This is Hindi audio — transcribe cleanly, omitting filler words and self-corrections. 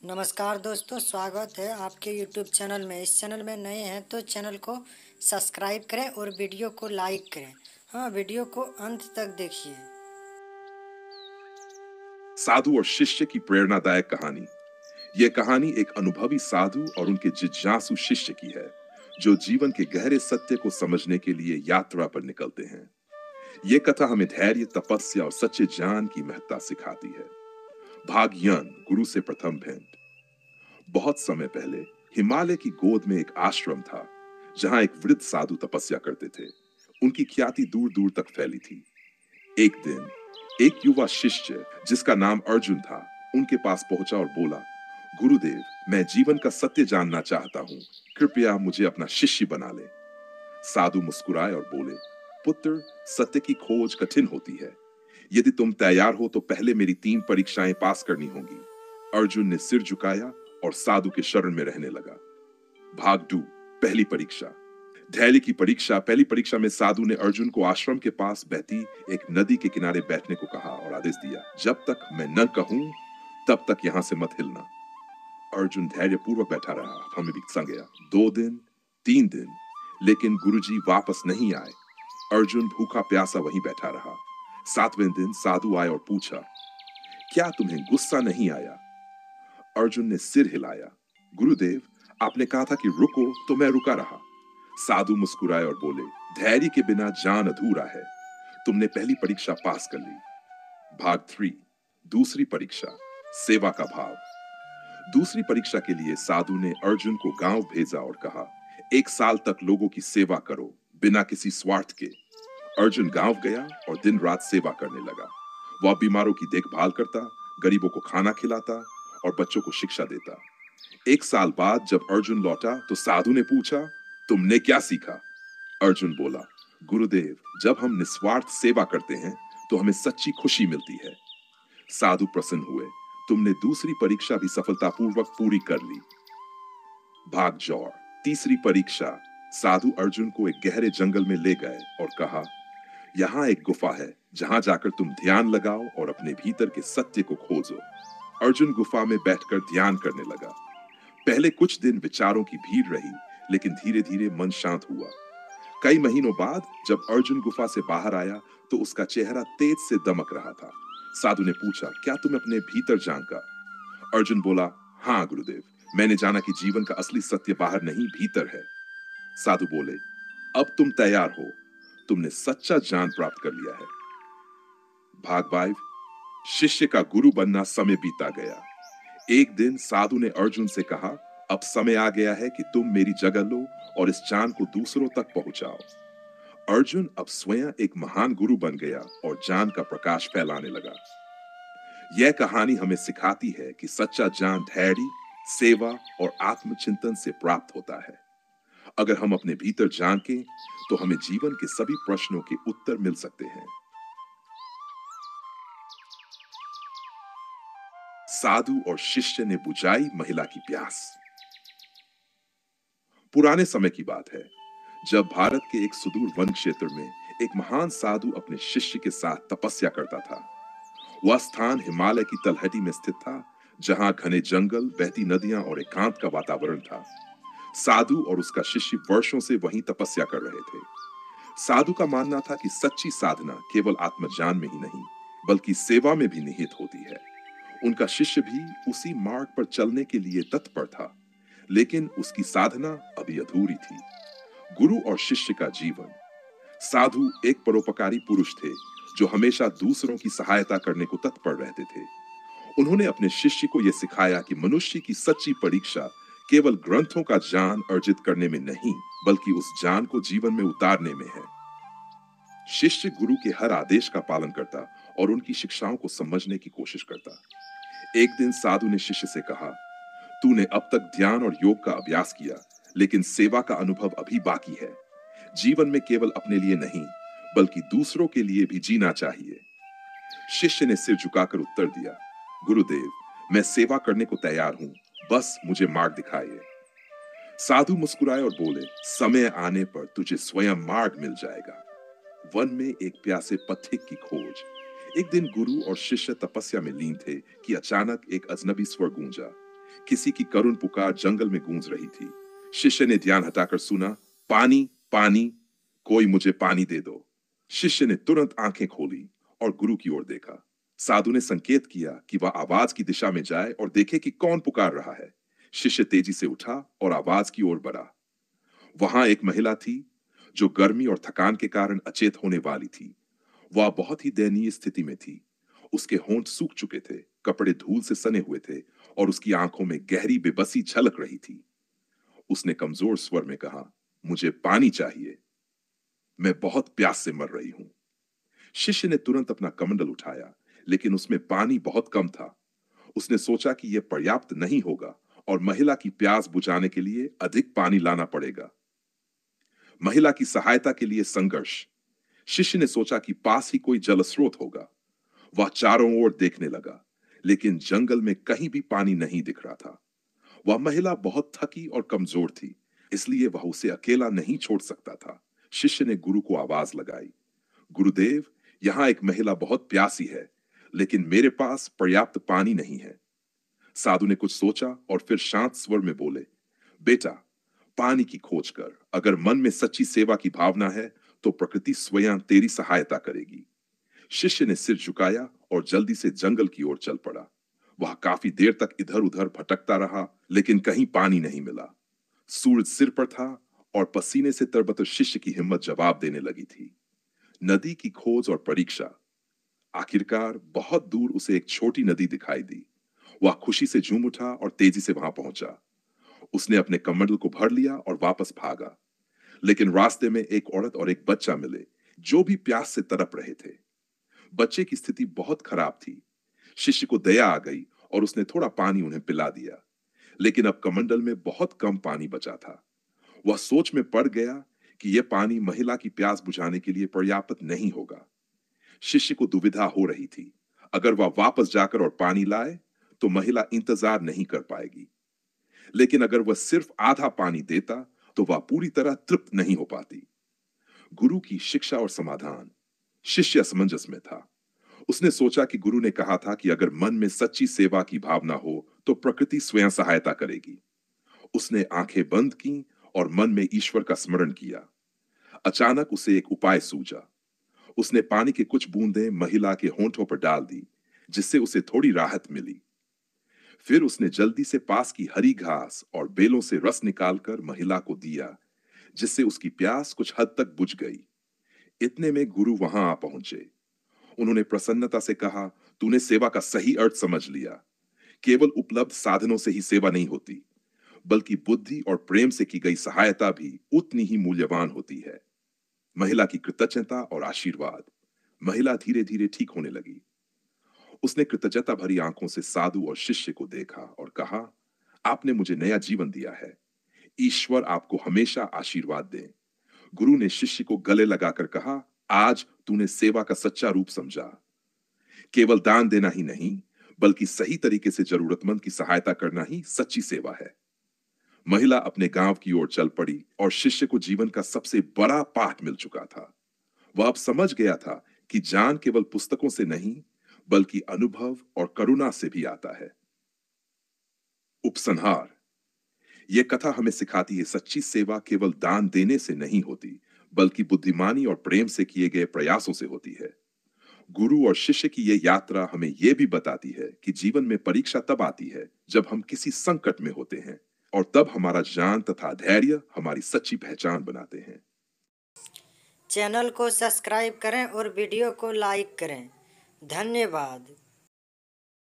नमस्कार दोस्तों, स्वागत है आपके YouTube चैनल में। इस चैनल में नए हैं तो चैनल को सब्सक्राइब करें और वीडियो को लाइक करें। हाँ, वीडियो को अंत तक देखिए। साधु और शिष्य की प्रेरणादायक कहानी। यह कहानी एक अनुभवी साधु और उनके जिज्ञासु शिष्य की है, जो जीवन के गहरे सत्य को समझने के लिए यात्रा पर निकलते हैं। यह कथा हमें धैर्य, तपस्या और सच्चे ज्ञान की महत्ता सिखाती है। भाग यन, गुरु से प्रथम भेंट। बहुत समय पहले हिमालय की गोद में एक आश्रम था, जहां एक वृद्ध साधु तपस्या करते थे। उनकी ख्याति दूर दूर तक फैली थी। एक दिन एक युवा शिष्य, जिसका नाम अर्जुन था, उनके पास पहुंचा और बोला, गुरुदेव, मैं जीवन का सत्य जानना चाहता हूं, कृपया मुझे अपना शिष्य बना ले। साधु मुस्कुराए और बोले, पुत्र, सत्य की खोज कठिन होती है। यदि तुम तैयार हो तो पहले मेरी 3 परीक्षाएं पास करनी होंगी। अर्जुन ने सिर झुकाया और साधु के शरण में रहने लगा। भाग 2, पहली परीक्षा। धैर्य की परीक्षा। पहली परीक्षा में साधु ने अर्जुन को आश्रम के पास बहती एक नदी के किनारे बैठने को कहा और आदेश दिया, जब तक मैं न कहूं तब तक यहां से मत हिलना। अर्जुन धैर्यपूर्वक बैठा रहा। हमें भी संग गया। 2 दिन, 3 दिन, लेकिन गुरुजी वापस नहीं आए। अर्जुन भूखा प्यासा वहीं बैठा रहा। 7वें दिन साधु आए और पूछा, क्या तुम्हें गुस्सा नहीं आया? अर्जुन ने सिर हिलाया। गुरुदेव, आपने कहा था कि रुको तो मैं रुका रहा। साधु मुस्कुराए और बोले, धैर्य के बिना जान अधूरा है। तुमने पहली परीक्षा पास कर ली। भाग 3, दूसरी परीक्षा, सेवा का भाव। दूसरी परीक्षा के लिए साधु ने अर्जुन को गांव भेजा और कहा, 1 साल तक लोगों की सेवा करो, बिना किसी स्वार्थ के। अर्जुन गांव गया और दिन रात सेवा करने लगा। वह बीमारों की देखभाल करता, गरीबों को खाना खिलाता और बच्चों को शिक्षा देता। 1 साल बाद जब अर्जुन लौटा तो साधु ने पूछा, तुमने क्या सीखा? अर्जुन बोला, गुरुदेव, जब हम निस्वार्थ सेवा करते हैं तो हमें सच्ची खुशी मिलती है। साधु प्रसन्न हुए। तुमने दूसरी परीक्षा भी सफलतापूर्वक पूरी कर ली। भाग जौर, तीसरी परीक्षा। साधु अर्जुन को एक गहरे जंगल में ले गए और कहा, यहाँ एक गुफा है, जहां जाकर तुम ध्यान लगाओ और अपने भीतर के सत्य को खोजो। अर्जुन गुफा में बैठकर ध्यान करने लगा। पहले कुछ दिन विचारों की भीड़ रही, लेकिन धीरे धीरे मन शांत हुआ। कई महीनों बाद जब अर्जुन गुफा से बाहर आया तो उसका चेहरा तेज से दमक रहा था। साधु ने पूछा, क्या तुम अपने भीतर झांका? अर्जुन बोला, हाँ गुरुदेव, मैंने जाना कि जीवन का असली सत्य बाहर नहीं, भीतर है। साधु बोले, अब तुम तैयार हो, तुमने सच्चा ज्ञान प्राप्त कर लिया है। भाग 5, शिष्य का गुरु बनना। समय बीता गया। एक दिन साधु ने अर्जुन से कहा, अब समय आ गया है कि तुम मेरी जगह लो और इस ज्ञान को दूसरों तक पहुंचाओ। अर्जुन अब स्वयं एक महान गुरु बन गया और ज्ञान का प्रकाश फैलाने लगा। यह कहानी हमें सिखाती है कि सच्चा ज्ञान धैर्य, सेवा और आत्मचिंतन से प्राप्त होता है। अगर हम अपने भीतर झांकें तो हमें जीवन के सभी प्रश्नों के उत्तर मिल सकते हैं। साधु और शिष्य ने बुझाई महिला की प्यास। पुराने समय की बात है, जब भारत के एक सुदूर वन क्षेत्र में एक महान साधु अपने शिष्य के साथ तपस्या करता था। वह स्थान हिमालय की तलहटी में स्थित था, जहां घने जंगल, बहती नदियां और एकांत का वातावरण था। साधु और उसका शिष्य वर्षों से वहीं तपस्या कर रहे थे। साधु का मानना था कि सच्ची साधना केवल आत्मज्ञान में ही नहीं, बल्कि सेवा में भी निहित होती है। उनका शिष्य भी उसी मार्ग पर चलने के लिए तत्पर था, लेकिन उसकी साधना अभी अधूरी थी। गुरु और शिष्य का जीवन। साधु एक परोपकारी पुरुष थे, जो हमेशा दूसरों की सहायता करने को तत्पर रहते थे। उन्होंने अपने शिष्य को यह सिखाया कि मनुष्य की सच्ची परीक्षा केवल ग्रंथों का ज्ञान अर्जित करने में नहीं, बल्कि उस ज्ञान को जीवन में उतारने में है। शिष्य गुरु के हर आदेश का पालन करता और उनकी शिक्षाओं को समझने की कोशिश करता। एक दिन साधु ने शिष्य से कहा, तूने अब तक ध्यान और योग का अभ्यास किया, लेकिन सेवा का अनुभव अभी बाकी है। जीवन में केवल अपने लिए नहीं, बल्कि दूसरों के लिए भी जीना चाहिए। शिष्य ने सिर झुकाकर उत्तर दिया, गुरुदेव, मैं सेवा करने को तैयार हूं, बस मुझे मार्ग दिखाइए। साधु मुस्कुराए और बोले, समय आने पर तुझे स्वयं मार्ग मिल जाएगा। वन में एक प्यासे पथिक की खोज। एक दिन गुरु और शिष्य तपस्या में लीन थे कि अचानक एक अजनबी स्वर गूंजा, किसी की करुण पुकार जंगल में गूंज रही थी। शिष्य ने ध्यान हटाकर सुना, पानी, पानी, कोई मुझे पानी दे दो। शिष्य ने तुरंत आंखें खोली और गुरु की ओर देखा। साधु ने संकेत किया कि वह आवाज की दिशा में जाए और देखे कि कौन पुकार रहा है। शिष्य तेजी से उठा और आवाज की ओर बढ़ा। वहां एक महिला थी जो गर्मी और थकान के कारण अचेत होने वाली थी। वह बहुत ही दयनीय स्थिति में थी। उसके होंठ सूख चुके थे, कपड़े धूल से सने हुए थे और उसकी आंखों में गहरी बेबसी झलक रही थी। उसने कमजोर स्वर में कहा, मुझे पानी चाहिए, मैं बहुत प्यास से मर रही हूं। शिष्य ने तुरंत अपना कमंडल उठाया, लेकिन उसमें पानी बहुत कम था। उसने सोचा कि यह पर्याप्त नहीं होगा और महिला की प्यास बुझाने के लिए अधिक पानी लाना पड़ेगा। महिला की सहायता के लिए संघर्ष। शिष्य ने सोचा कि पास ही कोई जल स्रोत होगा। वह चारों ओर देखने लगा, लेकिन जंगल में कहीं भी पानी नहीं दिख रहा था। वह महिला बहुत थकी और कमजोर थी, इसलिए वह उसे अकेला नहीं छोड़ सकता था। शिष्य ने गुरु को आवाज लगाई, गुरुदेव, यहां एक महिला बहुत प्यासी है, लेकिन मेरे पास पर्याप्त पानी नहीं है। साधु ने कुछ सोचा और फिर शांत स्वर में बोले, बेटा, पानी की खोज कर। अगर मन में सच्ची सेवा की भावना है तो प्रकृति स्वयं तेरी सहायता करेगी। शिष्य ने सिर झुकाया और जल्दी से जंगल की ओर चल पड़ा। वह काफी देर तक इधर उधर भटकता रहा, लेकिन कहीं पानी नहीं मिला। सूरज सिर पर था और पसीने से तरबतर शिष्य की हिम्मत जवाब देने लगी थी। नदी की खोज और परीक्षा। आखिरकार बहुत दूर उसे एक छोटी नदी दिखाई दी। वह खुशी से झूम उठा और तेजी से वहां पहुंचा। उसने अपने कमंडल को भर लिया और वापस भागा, लेकिन रास्ते में एक औरत और एक बच्चा मिले जो भी प्यास से तड़प रहे थे। बच्चे की स्थिति बहुत खराब थी। शिष्य को दया आ गई और उसने थोड़ा पानी उन्हें पिला दिया, लेकिन अब कमंडल में बहुत कम पानी बचा था। वह सोच में पड़ गया कि यह पानी महिला की प्यास बुझाने के लिए पर्याप्त नहीं होगा। शिष्य को दुविधा हो रही थी। अगर वह वापस जाकर और पानी लाए तो महिला इंतजार नहीं कर पाएगी, लेकिन अगर वह सिर्फ आधा पानी देता तो वह पूरी तरह तृप्त नहीं हो पाती। गुरु की शिक्षा और समाधान। शिष्य असमंजस में था। उसने सोचा कि गुरु ने कहा था कि अगर मन में सच्ची सेवा की भावना हो तो प्रकृति स्वयं सहायता करेगी। उसने आंखें बंद की और मन में ईश्वर का स्मरण किया। अचानक उसे एक उपाय सूझा। उसने पानी की कुछ बूंदें महिला के होंठों पर डाल दी, जिससे उसे थोड़ी राहत मिली। फिर उसने जल्दी से पास की हरी घास और बेलों से रस निकालकर महिला को दिया, जिससे उसकी प्यास कुछ हद तक बुझ गई। इतने में गुरु वहां आ पहुंचे। उन्होंने प्रसन्नता से कहा, तूने सेवा का सही अर्थ समझ लिया। केवल उपलब्ध साधनों से ही सेवा नहीं होती, बल्कि बुद्धि और प्रेम से की गई सहायता भी उतनी ही मूल्यवान होती है। महिला की कृतज्ञता और आशीर्वाद। महिला धीरे धीरे ठीक होने लगी। उसने कृतज्ञता भरी आंखों से साधु और शिष्य को देखा और कहा, आपने मुझे नया जीवन दिया है। ईश्वर आपको हमेशा आशीर्वाद दे। गुरु ने शिष्य को गले लगाकर कहा, आज तूने सेवा का सच्चा रूप समझा। केवल दान देना ही नहीं, बल्कि सही तरीके से जरूरतमंद की सहायता करना ही सच्ची सेवा है। महिला अपने गांव की ओर चल पड़ी और शिष्य को जीवन का सबसे बड़ा पाठ मिल चुका था। वह अब समझ गया था कि ज्ञान केवल पुस्तकों से नहीं, बल्कि अनुभव और करुणा से भी आता है। उपसंहार। यह कथा हमें सिखाती है, सच्ची सेवा केवल दान देने से नहीं होती, बल्कि बुद्धिमानी और प्रेम से किए गए प्रयासों से होती है। गुरु और शिष्य की यह यात्रा हमें यह भी बताती है कि जीवन में परीक्षा तब आती है जब हम किसी संकट में होते हैं, और तब हमारा ज्ञान तथा धैर्य हमारी सच्ची पहचान बनाते हैं। चैनल को सब्सक्राइब करें और वीडियो को लाइक करें। धन्यवाद।